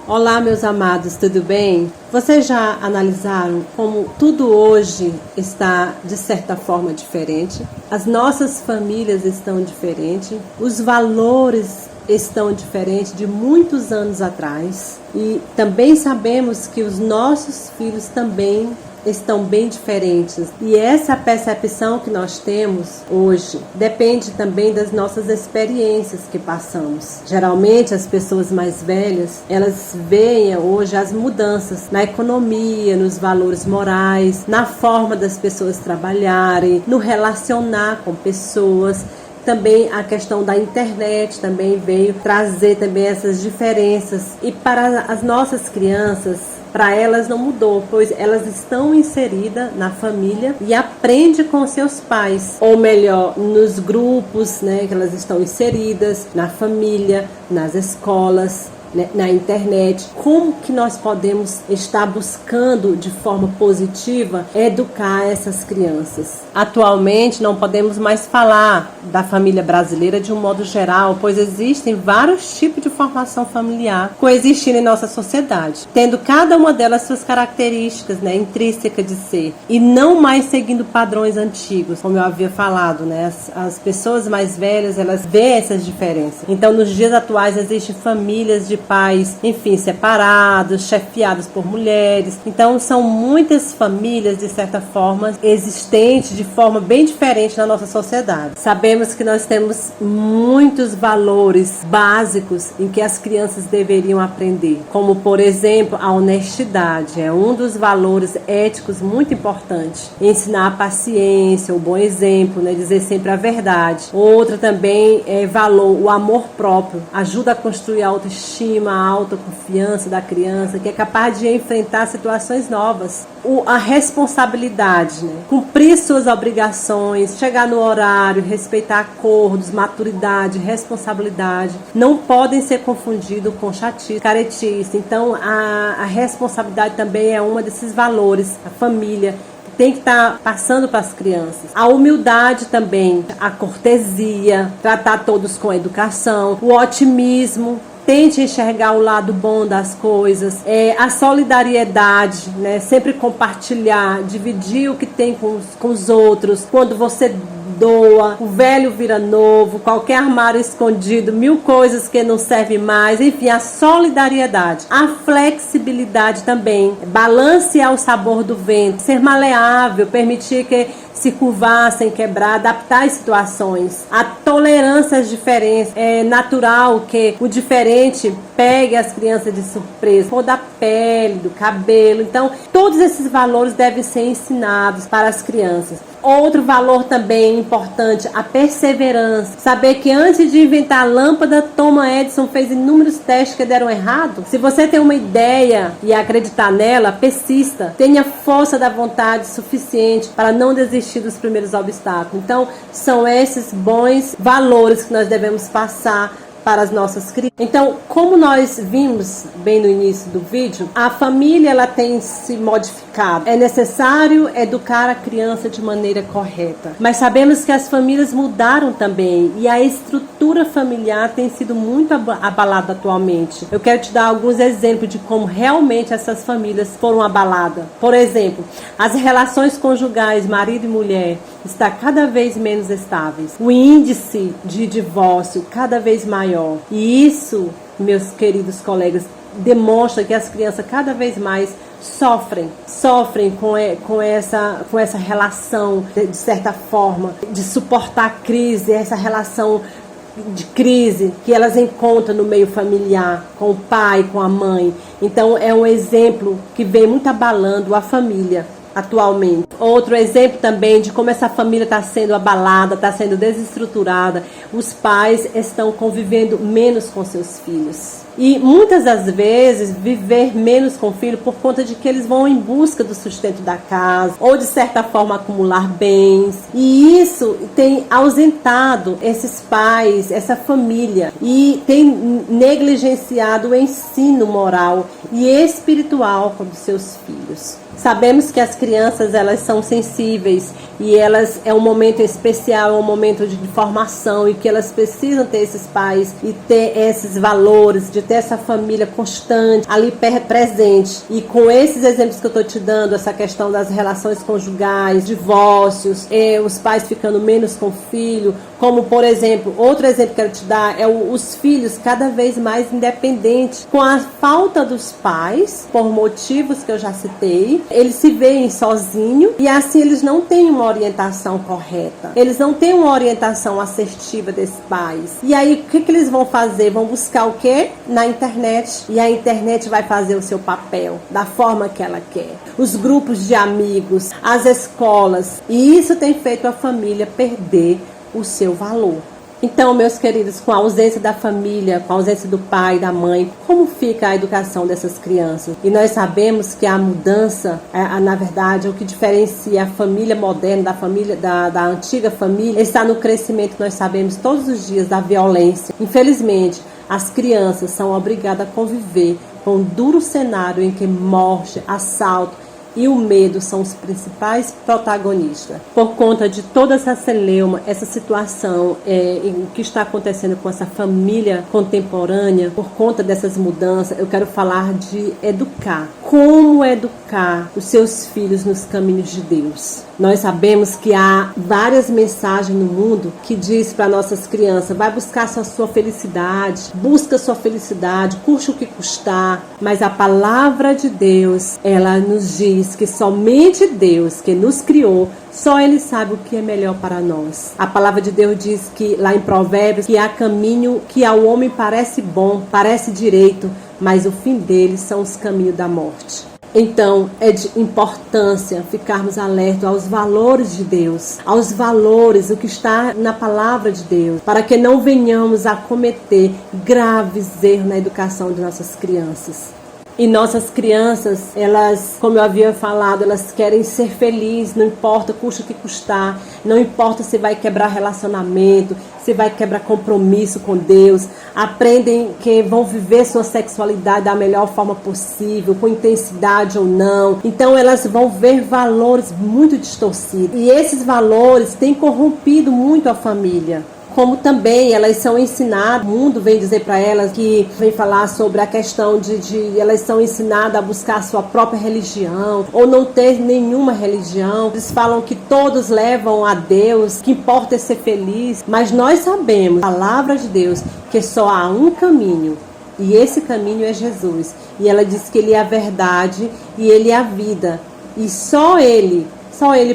Olá, meus amados, tudo bem? Vocês já analisaram como tudo hoje está, de certa forma, diferente? As nossas famílias estão diferentes, os valores estão diferentes de muitos anos atrás e também sabemos que os nossos filhos também estão bem diferentes. E essa percepção que nós temos hoje depende também das nossas experiências que passamos. Geralmente as pessoas mais velhas, elas veem hoje as mudanças na economia, nos valores morais, na forma das pessoas trabalharem, no relacionar com pessoas. Também a questão da internet também veio trazer também essas diferenças. E para as nossas crianças, para elas não mudou, pois elas estão inseridas na família e aprendem com seus pais. Ou melhor, nos grupos, que elas estão inseridas, na família, nas escolas, na internet. Como que nós podemos estar buscando de forma positiva educar essas crianças? Atualmente não podemos mais falar da família brasileira de um modo geral, pois existem vários tipos de formação familiar coexistindo em nossa sociedade, tendo cada uma delas suas características intrínsecas de ser, e não mais seguindo padrões antigos, como eu havia falado, as pessoas mais velhas, elas veem essas diferenças. Então, nos dias atuais existem famílias de pais, separados, chefiados por mulheres. Então, são muitas famílias, de certa forma, existentes de forma bem diferente na nossa sociedade. Sabemos que nós temos muitos valores básicos em que as crianças deveriam aprender, como, por exemplo, a honestidade. É um dos valores éticos muito importantes. Ensinar a paciência, o bom exemplo, dizer sempre a verdade. Outra também é valor, o amor próprio. Ajuda a construir a autoestima, a autoconfiança da criança, que é capaz de enfrentar situações novas. A responsabilidade, cumprir suas obrigações, chegar no horário, respeitar acordos, maturidade, responsabilidade, não podem ser confundidos com chatice, caretice. Então, a responsabilidade também é um desses valores, a família tem que estar passando para as crianças. A humildade também, a cortesia, tratar todos com educação, o otimismo. Tente enxergar o lado bom das coisas, a solidariedade, sempre compartilhar, dividir o que tem com os outros. Quando você doa, o velho vira novo, qualquer armário escondido, 1000 coisas que não servem mais. Enfim, a solidariedade, a flexibilidade também, balancear o sabor do vento, ser maleável, permitir que se curvar sem quebrar, adaptar as situações, a tolerância às diferenças. É natural que o diferente pegue as crianças de surpresa, cor da pele, do cabelo. Então, todos esses valores devem ser ensinados para as crianças. Outro valor também importante, a perseverança. Saber que antes de inventar a lâmpada, Thomas Edison fez inúmeros testes que deram errado. Se você tem uma ideia e acreditar nela, persista. Tenha força da vontade suficiente para não desistir dos primeiros obstáculos. Então, são esses bons valores que nós devemos passar para as nossas crianças. Então, como nós vimos bem no início do vídeo, a família ela tem se modificado. É necessário educar a criança de maneira correta. Mas sabemos que as famílias mudaram também e a estrutura familiar tem sido muito abalada atualmente. Eu quero te dar alguns exemplos de como realmente essas famílias foram abaladas. Por exemplo, as relações conjugais, marido e mulher, está cada vez menos estáveis. O índice de divórcio cada vez maior. E isso, meus queridos colegas, demonstra que as crianças cada vez mais sofrem com essa relação, de certa forma, de suportar a crise, essa relação de crise que elas encontram no meio familiar, com o pai, com a mãe. Então é um exemplo que vem muito abalando a família atualmente. Outro exemplo também de como essa família está sendo abalada, está sendo desestruturada. Os pais estão convivendo menos com seus filhos. E muitas das vezes viver menos com o filho por conta de que eles vão em busca do sustento da casa ou de certa forma acumular bens. E isso tem ausentado esses pais, essa família, e tem negligenciado o ensino moral e espiritual com os seus filhos. Sabemos que as crianças elas são sensíveis e elas é um momento especial, é um momento de formação e que elas precisam ter esses pais e ter esses valores de de ter essa família constante, ali presente. E com esses exemplos que eu estou te dando, essa questão das relações conjugais, divórcios, os pais ficando menos com o filho, como por exemplo, outro exemplo que eu quero te dar é os filhos cada vez mais independentes, com a falta dos pais, por motivos que eu já citei, eles se veem sozinhos e assim eles não têm uma orientação correta, eles não têm uma orientação assertiva desses pais. E aí o que eles vão fazer? Vão buscar o quê? Na internet. E a internet vai fazer o seu papel da forma que ela quer. Os grupos de amigos, as escolas, e isso tem feito a família perder o seu valor. Então, meus queridos, com a ausência da família, com a ausência do pai, da mãe, como fica a educação dessas crianças? E nós sabemos que a mudança, na verdade, o que diferencia a família moderna da família da antiga família está no crescimento que nós sabemos todos os dias da violência. Infelizmente, as crianças são obrigadas a conviver com um duro cenário em que morte, assalto e o medo são os principais protagonistas. Por conta de toda essa celeuma, essa situação, o que está acontecendo com essa família contemporânea, por conta dessas mudanças, eu quero falar de educar. Como educar os seus filhos nos caminhos de Deus? Nós sabemos que há várias mensagens no mundo que diz para nossas crianças, vai buscar sua felicidade, busca sua felicidade, custe o que custar. Mas a palavra de Deus, ela nos diz que somente Deus que nos criou, só Ele sabe o que é melhor para nós. A palavra de Deus diz que lá em Provérbios, que há caminho que ao homem parece bom, parece direito, mas o fim dele são os caminhos da morte. Então, é de importância ficarmos alertos aos valores de Deus, aos valores, o que está na palavra de Deus, para que não venhamos a cometer graves erros na educação de nossas crianças. E nossas crianças, elas, como eu havia falado, elas querem ser felizes, não importa custa o que custar, não importa se vai quebrar relacionamento, se vai quebrar compromisso com Deus, aprendem que vão viver sua sexualidade da melhor forma possível, com intensidade ou não. Então elas vão ver valores muito distorcidos. E esses valores têm corrompido muito a família. Como também elas são ensinadas, o mundo vem dizer para elas que vem falar sobre a questão de elas são ensinadas a buscar a sua própria religião ou não ter nenhuma religião. Eles falam que todos levam a Deus, que importa é ser feliz, mas nós sabemos, a palavra de Deus, que só há um caminho e esse caminho é Jesus. E ela diz que Ele é a verdade e Ele é a vida e só Ele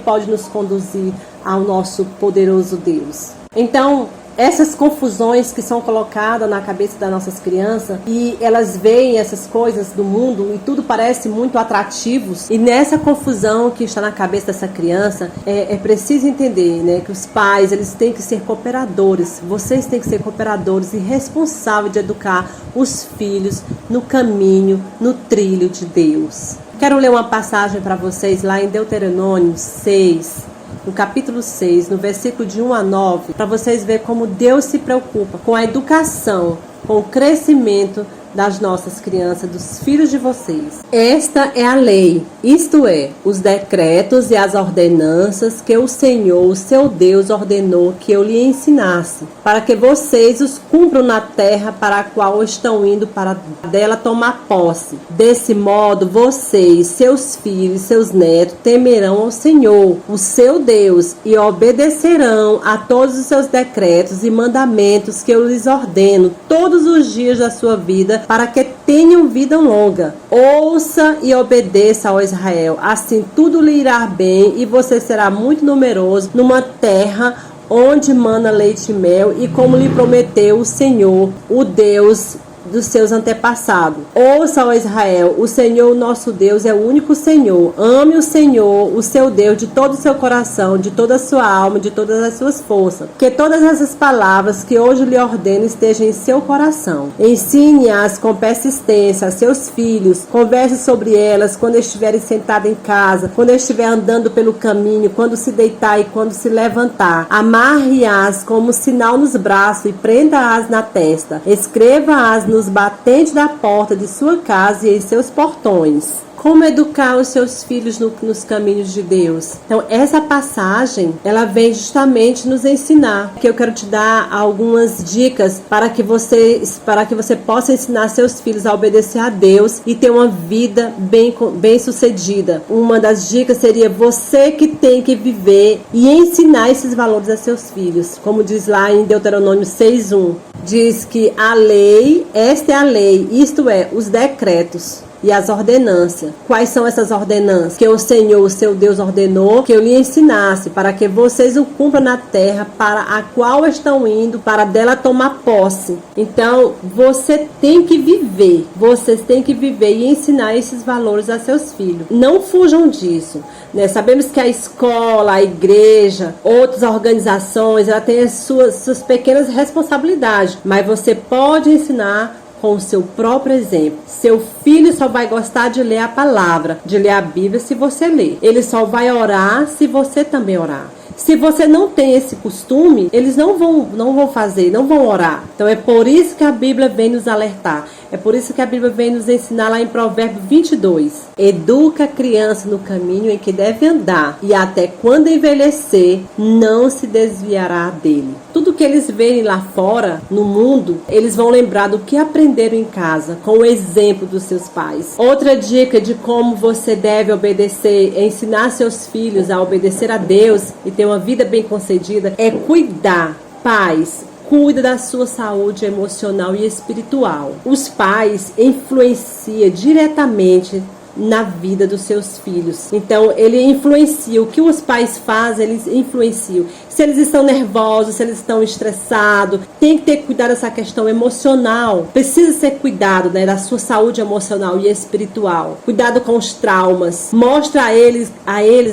pode nos conduzir ao nosso poderoso Deus. Então, essas confusões que são colocadas na cabeça das nossas crianças e elas veem essas coisas do mundo e tudo parece muito atrativos, e nessa confusão que está na cabeça dessa criança é preciso entender, né, que os pais eles têm que ser cooperadores, vocês têm que ser cooperadores e responsáveis de educar os filhos no caminho, no trilho de Deus. Quero ler uma passagem para vocês lá em Deuteronômio 6, no capítulo 6, no versículo de 1 a 9, para vocês verem como Deus se preocupa com a educação, com o crescimento das nossas crianças, dos filhos de vocês. Esta é a lei, isto é, os decretos e as ordenanças que o Senhor, o seu Deus, ordenou que eu lhe ensinasse, para que vocês os cumpram na terra para a qual estão indo para dela tomar posse. Desse modo, vocês, seus filhos e seus netos temerão ao Senhor, o seu Deus, e obedecerão a todos os seus decretos e mandamentos que eu lhes ordeno todos os dias da sua vida, para que tenham vida longa. Ouça e obedeça ao Israel, assim tudo lhe irá bem e você será muito numeroso numa terra onde mana leite e mel, e como lhe prometeu o Senhor, o Deus dos seus antepassados. Ouça, ó Israel, o Senhor, nosso Deus, é o único Senhor. Ame o Senhor, o seu Deus, de todo o seu coração, de toda a sua alma, de todas as suas forças. Que todas essas palavras que hoje lhe ordeno estejam em seu coração. Ensine-as com persistência a seus filhos. Converse sobre elas quando estiverem sentados em casa, quando estiver andando pelo caminho, quando se deitar e quando se levantar. Amarre-as como sinal nos braços e prenda-as na testa. Escreva-as nos batentes da porta de sua casa e em seus portões. Como educar os seus filhos nos caminhos de Deus? Então, essa passagem, ela vem justamente nos ensinar, que eu quero te dar algumas dicas para que você possa ensinar seus filhos a obedecer a Deus e ter uma vida bem sucedida. Uma das dicas seria você que tem que viver e ensinar esses valores a seus filhos. Como diz lá em Deuteronômio 6:1, diz que a lei, esta é a lei, isto é, os decretos e as ordenanças. Quais são essas ordenanças? Que o Senhor, o seu Deus, ordenou que eu lhe ensinasse, para que vocês o cumpram na terra para a qual estão indo, para dela tomar posse. Então, vocês têm que viver e ensinar esses valores a seus filhos. Não fujam disso, né? Sabemos que a escola, a igreja, outras organizações, ela tem as suas pequenas responsabilidades, mas você pode ensinar com o seu próprio exemplo. Seu filho só vai gostar de ler a palavra, de ler a Bíblia se você ler. Ele só vai orar se você também orar. Se você não tem esse costume, eles não vão fazer, não vão orar. Então é por isso que a Bíblia vem nos alertar. É por isso que a Bíblia vem nos ensinar lá em Provérbios 22. Educa a criança no caminho em que deve andar, e até quando envelhecer, não se desviará dele. Tudo que eles verem lá fora, no mundo, eles vão lembrar do que aprenderam em casa, com o exemplo dos seus pais. Outra dica de como você deve obedecer, é ensinar seus filhos a obedecer a Deus e ter uma vida bem concedida, é cuidar. Pais, cuida da sua saúde emocional e espiritual. Os pais influenciam diretamente na vida dos seus filhos. Então, ele influencia. O que os pais fazem, eles influenciam. Se eles estão nervosos, se eles estão estressados, tem que ter cuidado dessa questão emocional. Precisa ser cuidado, né, da sua saúde emocional e espiritual. Cuidado com os traumas. Mostra a eles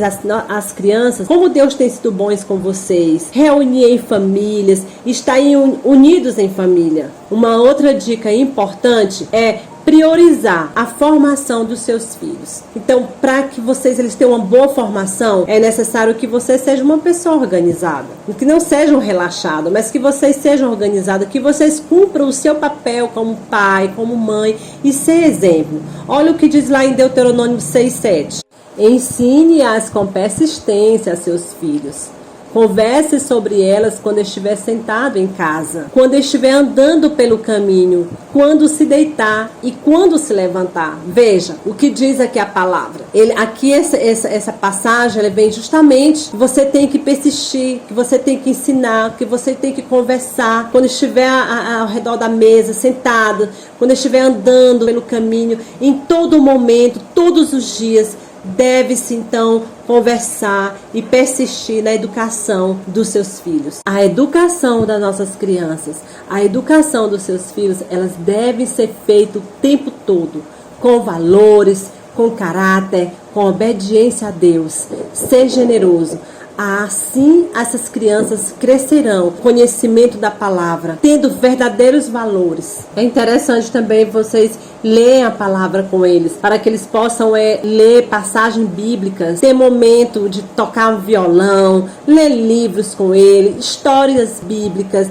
as crianças, como Deus tem sido bom com vocês. Reunir em famílias, estar unidos em família. Uma outra dica importante é priorizar a formação dos seus filhos. Então, para que eles tenham uma boa formação, é necessário que você seja uma pessoa organizada. Que não sejam relaxados, mas que vocês sejam organizados, que vocês cumpram o seu papel como pai, como mãe e ser exemplo. Olha o que diz lá em Deuteronômio 6:7. Ensine-as com persistência a seus filhos. Converse sobre elas quando estiver sentado em casa, quando estiver andando pelo caminho, quando se deitar e quando se levantar. Veja o que diz aqui a palavra. Aqui essa passagem ela vem justamente que você tem que persistir, que você tem que ensinar, que você tem que conversar quando estiver ao redor da mesa, sentado, quando estiver andando pelo caminho, em todo momento, todos os dias. Deve-se então conversar e persistir na educação dos seus filhos. A educação das nossas crianças, a educação dos seus filhos, elas devem ser feitas o tempo todo, com valores, com caráter, com obediência a Deus. Ser generoso. Assim, essas crianças crescerão conhecimento da palavra, tendo verdadeiros valores. É interessante também vocês lerem a palavra com eles, para que eles possam ler passagens bíblicas, ter momento de tocar um violão, ler livros com ele, histórias bíblicas,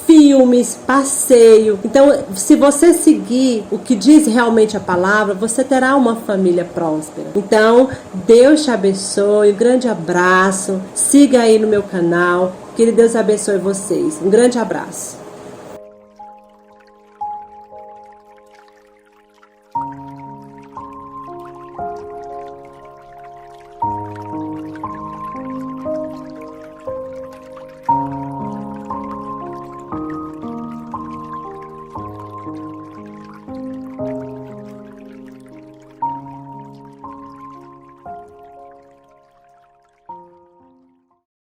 filmes, passeio. Então, se você seguir o que diz realmente a palavra, você terá uma família próspera. Então, Deus te abençoe, um grande abraço, siga aí no meu canal, que Deus abençoe vocês. Um grande abraço.